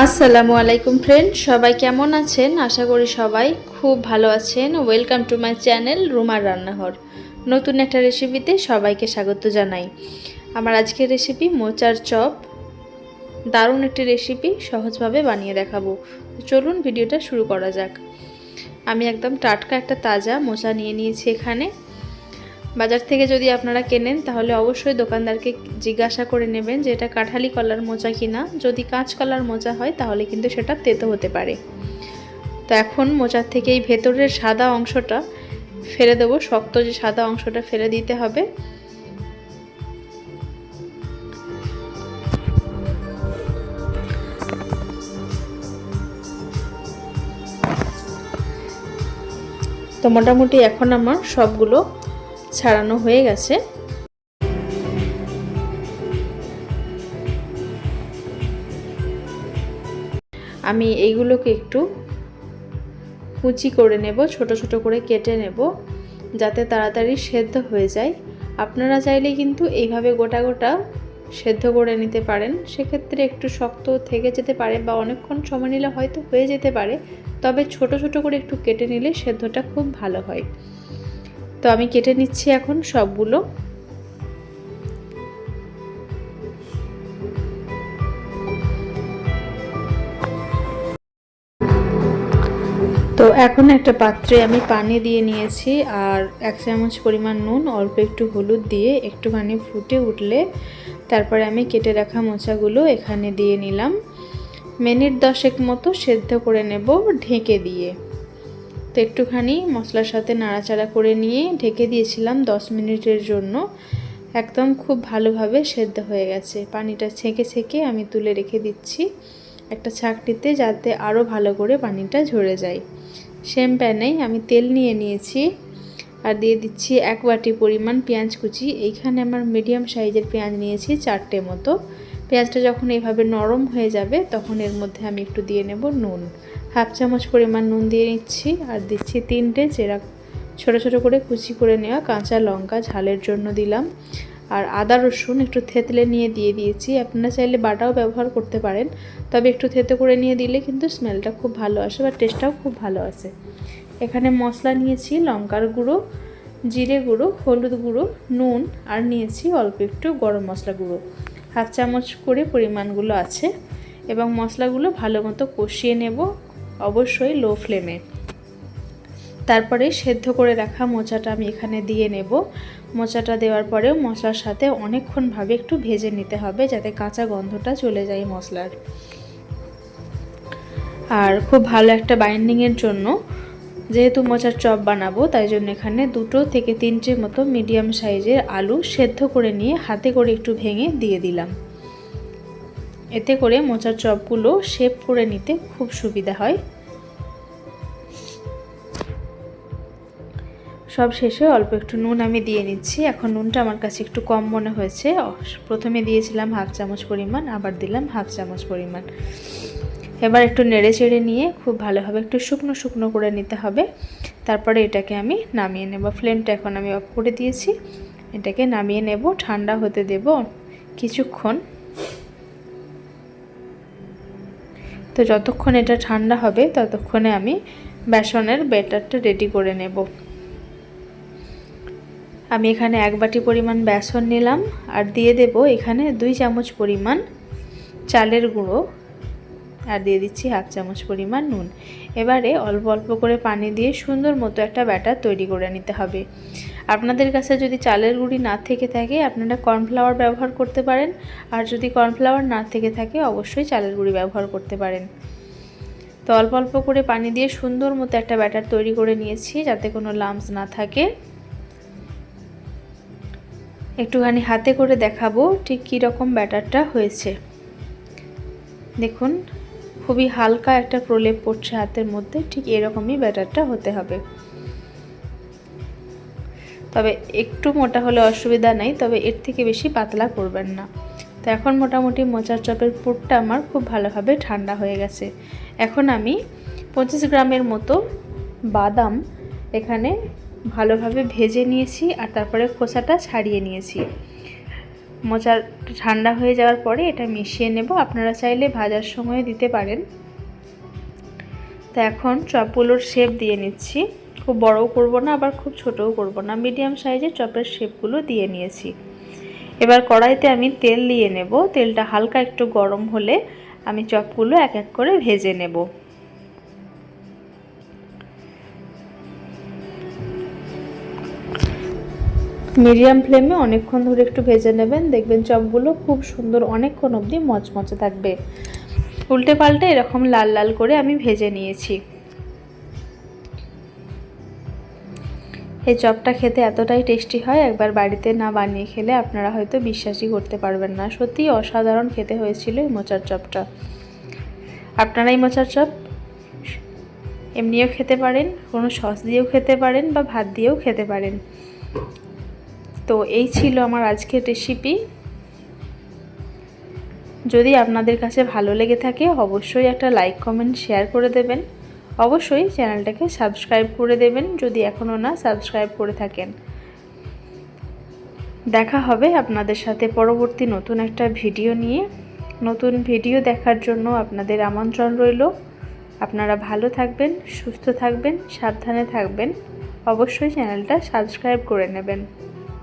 আসসালামু আলাইকুম ফ্রেন্ড, সবাই কেমন আছেন? আশা করি সবাই খুব ভালো আছেন। ওয়েলকাম টু মাই চ্যানেল রুমার রান্নাঘর। নতুন একটা রেসিপিতে সবাইকে স্বাগত জানাই। আমার আজকের রেসিপি মোচার চপ। দারুণ একটি রেসিপি, সহজভাবে বানিয়ে দেখাবো। চলুন ভিডিওটা শুরু করা যাক। আমি একদম টাটকা একটা তাজা মোচা নিয়ে নিয়েছি এখানে। বাজার থেকে যদি আপনারা কেনেন তাহলে অবশ্যই দোকানদারকে জিজ্ঞাসা করে নেবেন যে এটা কাঁঠালি কলার মোচা কিনা। যদি কাঁচ কলার মোচা হয় তাহলে কিন্তু সেটা তেতো হতে পারে। তো এখন মোচার থেকে এই ভেতরের সাদা অংশটা ফেলে দেবো, শক্ত যে সাদা অংশটা ফেলে দিতে হবে। তো মোটামুটি এখন আমার সবগুলো ছাড়ানো হয়ে গেছে। আমি এইগুলোকে একটু কুচি করে নেব, ছোট ছোট করে কেটে নেব যাতে তাড়াতাড়ি সেদ্ধ হয়ে যায়। আপনারা চাইলে কিন্তু এইভাবে গোটা গোটা সেদ্ধ করে নিতে পারেন, সেক্ষেত্রে একটু শক্ত থেকে যেতে পারে বা অনেকক্ষণ সময় নিলে হয়তো হয়ে যেতে পারে, তবে ছোট ছোট করে একটু কেটে নিলে সেদ্ধটা খুব ভালো হয়। তো আমি কেটে নিচ্ছি এখন সবগুলো। তো এখন একটা পাত্রে আমি পানি দিয়ে নিয়েছি আর 1 চামচ পরিমাণ নুন, অল্প একটু হলুদ দিয়ে একটুখানি ফুটে উঠলে তারপরে আমি কেটে রাখা মোচাগুলো এখানে দিয়ে নিলাম। মিনিট 10 মতো সেদ্ধ করে নেব ঢেকে দিয়ে। তো একটুখানি মশলার সাথে নাড়াচাড়া করে নিয়ে ঢেকে দিয়েছিলাম 10 মিনিটের জন্য। একদম খুব ভালোভাবে সেদ্ধ হয়ে গেছে। পানিটা ছেঁকে ছেঁকে আমি তুলে রেখে দিচ্ছি একটা ছাঁকনিতে, যাতে আরও ভালো করে পানিটা ঝরে যায়। সেম প্যানেই আমি তেল নিয়ে নিয়েছি আর দিয়ে দিচ্ছি 1 বাটি পরিমাণ পেঁয়াজ কুচি। এইখানে আমার মিডিয়াম সাইজের পেঁয়াজ নিয়েছি 4টে মতো। পেঁয়াজটা যখন এইভাবে নরম হয়ে যাবে তখন এর মধ্যে আমি একটু দিয়ে নেব নুন। 1/2 চামচ পরিমাণ নুন দিয়ে নিচ্ছি আর দিচ্ছি 3টে চেরা ছোটো ছোটো করে কুচি করে নেওয়া কাঁচা লঙ্কা, ঝালের জন্য দিলাম। আর আদা রসুন একটু থেতলে নিয়ে দিয়ে দিয়েছি। আপনারা চাইলে বাটাও ব্যবহার করতে পারেন, তবে একটু থেতো করে নিয়ে দিলে কিন্তু স্মেলটা খুব ভালো আসে বা টেস্টটাও খুব ভালো আসে। এখানে মশলা নিয়েছি লঙ্কার গুঁড়ো, জিরে গুঁড়ো, হলুদ গুঁড়ো, নুন আর নিয়েছি অল্প একটু গরম মশলা গুঁড়ো। 1/2 চামচ করে পরিমাণগুলো আছে এবং মশলাগুলো ভালো মতো কষিয়ে নেব, অবশ্যই লো ফ্লেমে। তারপরে সেদ্ধ করে রাখা মোচাটা আমি এখানে দিয়ে নেব। মোচাটা দেওয়ার পরেও মশলার সাথে অনেকক্ষণভাবে একটু ভেজে নিতে হবে যাতে কাঁচা গন্ধটা চলে যায় মশলার। আর খুব ভালো একটা বাইন্ডিংয়ের জন্য, যেহেতু মোচার চপ বানাবো তাই জন্য এখানে 2 থেকে 3টে মতো মিডিয়াম সাইজের আলু সেদ্ধ করে নিয়ে হাতে করে একটু ভেঙে দিয়ে দিলাম। এতে করে মোচার চপগুলো শেপ করে নিতে খুব সুবিধা হয়। সব শেষে অল্প একটু নুন আমি দিয়ে নিচ্ছি। এখন নুনটা আমার কাছে একটু কম মনে হয়েছে। প্রথমে দিয়েছিলাম 1/2 চামচ পরিমাণ, আবার দিলাম 1/2 চামচ পরিমাণ। এবার একটু নেড়ে চেড়ে নিয়ে খুব ভালোভাবে একটু শুকনো শুকনো করে নিতে হবে। তারপরে এটাকে আমি নামিয়ে নেব। ফ্লেমটা এখন আমি অফ করে দিয়েছি। এটাকে নামিয়ে নেব, ঠান্ডা হতে দেব কিছুক্ষণ। তো যতক্ষণ এটা ঠান্ডা হবে ততক্ষণে আমি বেসনের ব্যাটারটা রেডি করে নেব। আমি এখানে 1 বাটি পরিমাণ বেসন নিলাম আর দিয়ে দেব এখানে 2 চামচ পরিমাণ চালের গুঁড়ো আর দিয়ে দিচ্ছি 1/2 চামচ পরিমাণ নুন। এবারে অল্প অল্প করে পানি দিয়ে সুন্দর মতো একটা ব্যাটার তৈরি করে নিতে হবে। আপনাদের কাছে যদি চালের গুঁড়ি না থেকে থাকে আপনারা কর্নফ্লাওয়ার ব্যবহার করতে পারেন, আর যদি কর্নফ্লাওয়ার না থেকে থাকে অবশ্যই চালের গুঁড়ি ব্যবহার করতে পারেন। তো অল্প অল্প করে পানি দিয়ে সুন্দর মতো একটা ব্যাটার তৈরি করে নিয়েছি যাতে কোনো লাম্পস না থাকে। একটুখানি হাতে করে দেখাবো ঠিক কী রকম ব্যাটারটা হয়েছে। দেখুন খুবই হালকা একটা প্রলেপ পড়ছে হাতের মধ্যে, ঠিক এরকমই ব্যাটারটা হতে হবে। তবে একটু মোটা হলে অসুবিধা নেই, তবে এর থেকে বেশি পাতলা করবেন না। তো এখন মোটামুটি মোচার চপের পুরটা আমার খুব ভালোভাবে ঠান্ডা হয়ে গেছে। এখন আমি 25 গ্রামের মতো বাদাম এখানে ভালোভাবে ভেজে নিয়েছি আর তারপরে খোসাটা ছাড়িয়ে নিয়েছি। মোচার ঠান্ডা হয়ে যাওয়ার পরে এটা মিশিয়ে নেব। আপনারা চাইলে ভাজার সময় দিতে পারেন। তো এখন চপগুলোর শেপ দিয়ে নিচ্ছি। খুব বড়ও করব না, আবার খুব ছোটও করব না, মিডিয়াম সাইজের চপের শেপগুলো দিয়ে নিয়েছি। এবার কড়াইতে আমি তেল দিয়ে নেব। তেলটা হালকা একটু গরম হলে আমি চপগুলো এক এক করে ভেজে নেব। মিডিয়াম ফ্লেমে অনেকক্ষণ ধরে একটু ভেজে নেবেন, দেখবেন চপগুলো খুব সুন্দর অনেকক্ষণ অবধি মচমচে থাকবে। উল্টে পাল্টে এরকম লাল লাল করে আমি ভেজে নিয়েছি। এই চপটা খেতে এতটাই টেস্টি হয়, একবার বাড়িতে না বানিয়ে খেলে আপনারা হয়তো বিশ্বাসই করতে পারবেন না। সত্যিই অসাধারণ খেতে হয়েছিল এই মোচার চপটা। আপনারা এই মোচার চপ এমনিও খেতে পারেন, কোনো সস দিয়েও খেতে পারেন, বা ভাত দিয়েও খেতে পারেন। তো এই ছিল আমার আজকের রেসিপি। যদি আপনাদের কাছে ভালো লেগে থাকে অবশ্যই একটা লাইক কমেন্ট শেয়ার করে দেবেন। অবশ্যই চ্যানেলটাকে সাবস্ক্রাইব করে দেবেন যদি এখনও না সাবস্ক্রাইব করে থাকেন। দেখা হবে আপনাদের সাথে পরবর্তী নতুন একটা ভিডিও নিয়ে। নতুন ভিডিও দেখার জন্য আপনাদের আমন্ত্রণ রইল। আপনারা ভালো থাকবেন, সুস্থ থাকবেন, সাবধানে থাকবেন। অবশ্যই চ্যানেলটা সাবস্ক্রাইব করে নেবেন।